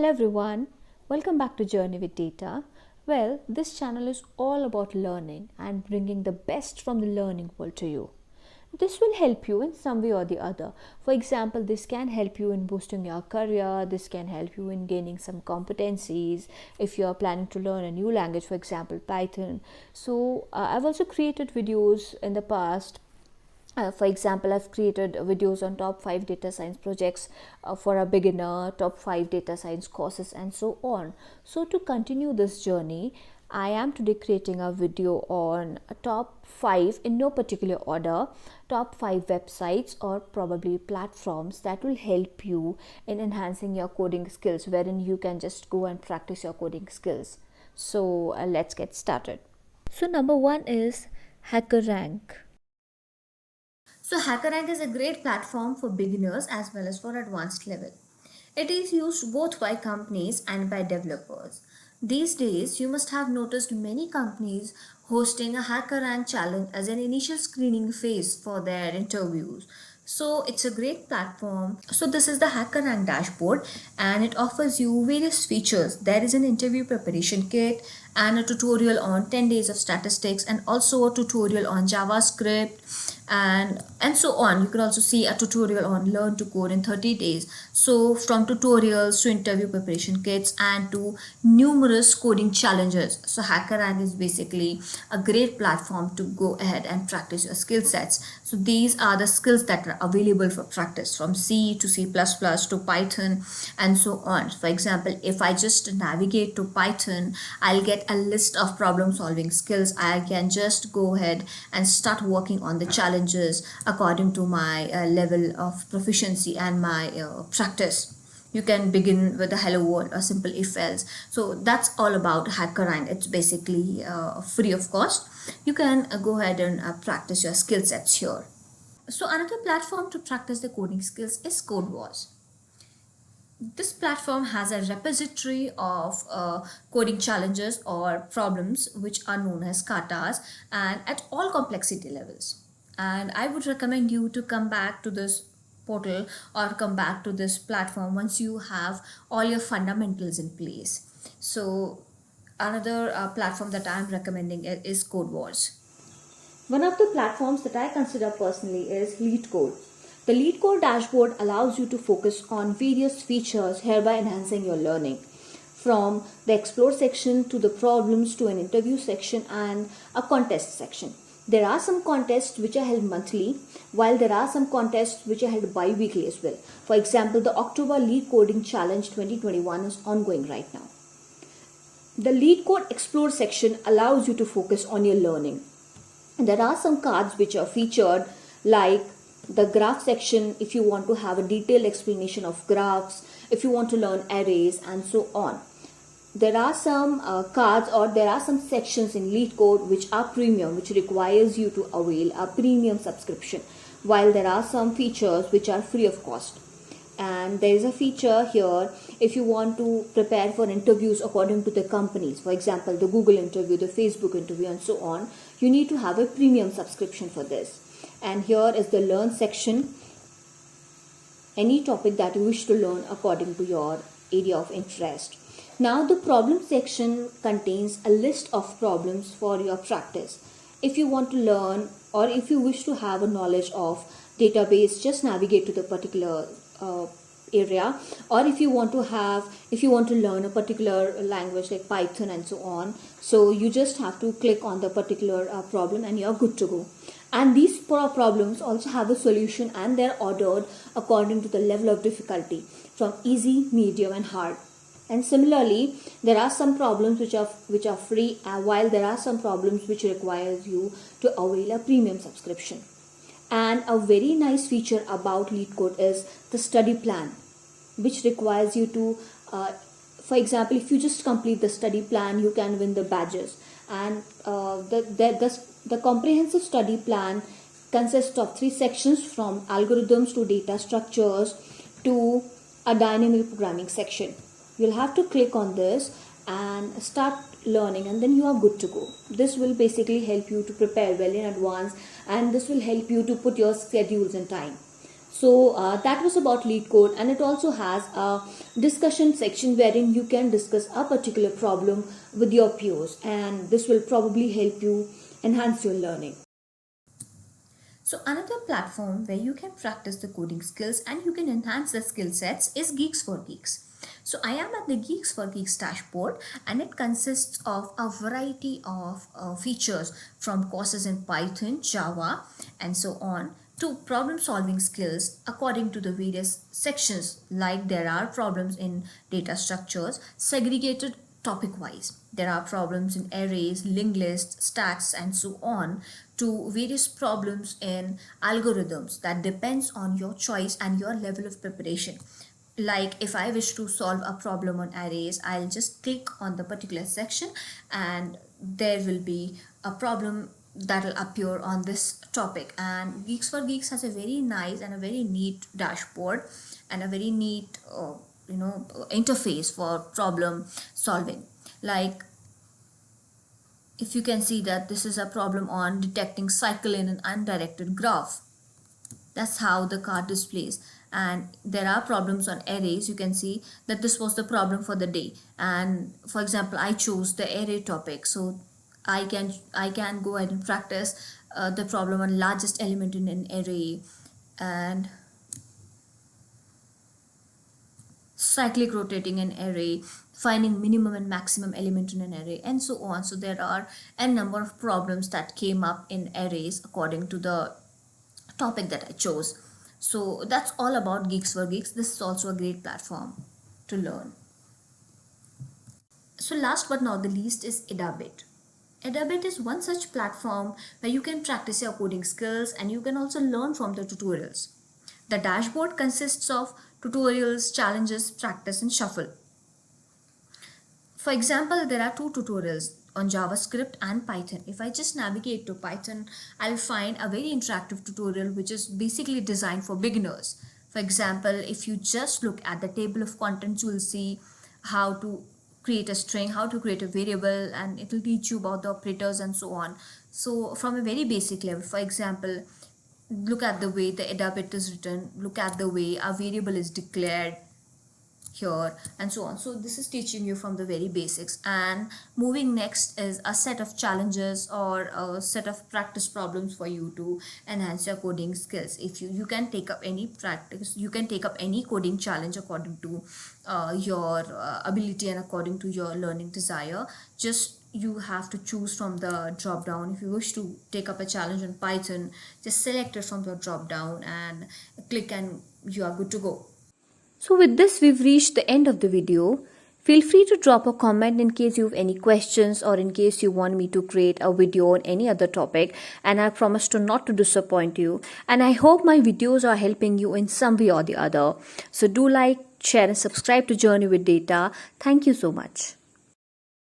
Hello everyone, welcome back to Journey with Data. Well, this channel is all about learning and bringing the best from the learning world to you. This will help you in some way or the other. For example, this can help you in boosting your career, this can help you in gaining some competencies if you are planning to learn a new language, for example, Python. So, I've also created videos in the past. For example, I've created videos on top 5 data science projects for a beginner, top 5 data science courses, and so on. So, to continue this journey, I am today creating a video on top 5 in no particular order, top 5 websites or probably platforms that will help you in enhancing your coding skills, wherein you can just go and practice your coding skills. So, let's get started. So, number one is HackerRank. So HackerRank is a great platform for beginners as well as for advanced level. It is used both by companies and by developers. These days, you must have noticed many companies hosting a HackerRank challenge as an initial screening phase for their interviews. So it's a great platform. So this is the HackerRank dashboard and it offers you various features. There is an interview preparation kit and a tutorial on 10 days of statistics and also a tutorial on JavaScript and so on. You can also see a tutorial on learn to code in 30 days. So from tutorials to interview preparation kits and to numerous coding challenges. So HackerRank is basically a great platform to go ahead and practice your skill sets. So these are the skills that are available for practice from C to C++ to Python and so on. For example, if I just navigate to Python, I'll get a list of problem solving skills. I can just go ahead and start working on the challenges according to my level of proficiency and my practice. You can begin with a hello world or simple if else. So that's all about HackerRank. It's basically free of cost. You can go ahead and practice your skill sets here. So another platform to practice the coding skills is CodeWars. This platform has a repository of coding challenges or problems which are known as katas and at all complexity levels. And I would recommend you to come back to this portal or come back to this platform once you have all your fundamentals in place. So another platform that I'm recommending is CodeWars. One of the platforms that I consider personally is LeetCode. The LeetCode dashboard allows you to focus on various features, hereby enhancing your learning. From the explore section to the problems to an interview section and a contest section. There are some contests which are held monthly, while there are some contests which are held bi-weekly as well. For example, the October Lead Coding Challenge 2021 is ongoing right now. The LeetCode Explore section allows you to focus on your learning. There are some cards which are featured like the graph section if you want to have a detailed explanation of graphs, if you want to learn arrays and so on. There are some cards or there are some sections in LeetCode which are premium, which requires you to avail a premium subscription, while there are some features which are free of cost. And there is a feature here if you want to prepare for interviews according to the companies, for example the Google interview, the Facebook interview and so on, you need to have a premium subscription for this. And here is the learn section, any topic that you wish to learn according to your area of interest. Now the problem section contains a list of problems for your practice. If you want to learn or if you wish to have a knowledge of database, just navigate to the particular area, or if you want to learn a particular language like Python and so on, so you just have to click on the particular problem and you're good to go. And these problems also have a solution and they're ordered according to the level of difficulty from easy, medium and hard. And similarly, there are some problems which are free, while there are some problems which requires you to avail a premium subscription. And a very nice feature about LeetCode is the study plan, which requires you to, for example, if you just complete the study plan, you can win the badges. And the comprehensive study plan consists of 3 sections, from algorithms to data structures to a dynamic programming section. You'll have to click on this and start learning and then you are good to go. This will basically help you to prepare well in advance and this will help you to put your schedules in time. So that was about LeetCode, and it also has a discussion section wherein you can discuss a particular problem with your peers, and this will probably help you enhance your learning. So another platform where you can practice the coding skills and you can enhance the skill sets is Geeks for Geeks. So I am at the Geeks for Geeks dashboard, and it consists of a variety of features from courses in Python, Java and so on to problem solving skills according to the various sections, like there are problems in data structures segregated topic wise. There are problems in arrays, linked lists, stacks and so on, to various problems in algorithms that depends on your choice and your level of preparation. Like if I wish to solve a problem on arrays, I'll just click on the particular section and there will be a problem that will appear on this topic. And Geeks for Geeks has a very nice and a very neat dashboard and a very neat interface for problem solving. Like if you can see that this is a problem on detecting cycle in an undirected graph. That's how the card displays. And there are problems on arrays. You can see that this was the problem for the day, and for example I chose the array topic, so I can go ahead and practice the problem on largest element in an array, and cyclic rotating an array, finding minimum and maximum element in an array and so on. So there are a number of problems that came up in arrays according to the topic that I chose. So that's all about Geeks for Geeks. This is also a great platform to learn. So last but not the least is Edabit. Edabit is one such platform where you can practice your coding skills and you can also learn from the tutorials. The dashboard consists of tutorials, challenges, practice and shuffle. For example, there are two tutorials on JavaScript and Python. If I just navigate to Python, I'll find a very interactive tutorial which is basically designed for beginners. For example, if you just look at the table of contents, you will see how to create a string, how to create a variable, and it will teach you about the operators and so on. So from a very basic level, for example, look at the way the Edabit is written, look at the way a variable is declared here and so on. So this is teaching you from the very basics, and moving next is a set of challenges or a set of practice problems for you to enhance your coding skills. If you can take up any practice, you can take up any coding challenge according to your ability and according to your learning desire. Just you have to choose from the drop down. If you wish to take up a challenge on Python, just select it from the drop down and click and you are good to go. So with this, we've reached the end of the video. Feel free to drop a comment in case you have any questions or in case you want me to create a video on any other topic, and I promise to not to disappoint you. And I hope my videos are helping you in some way or the other. So do like, share and subscribe to Journey with Data. Thank you so much.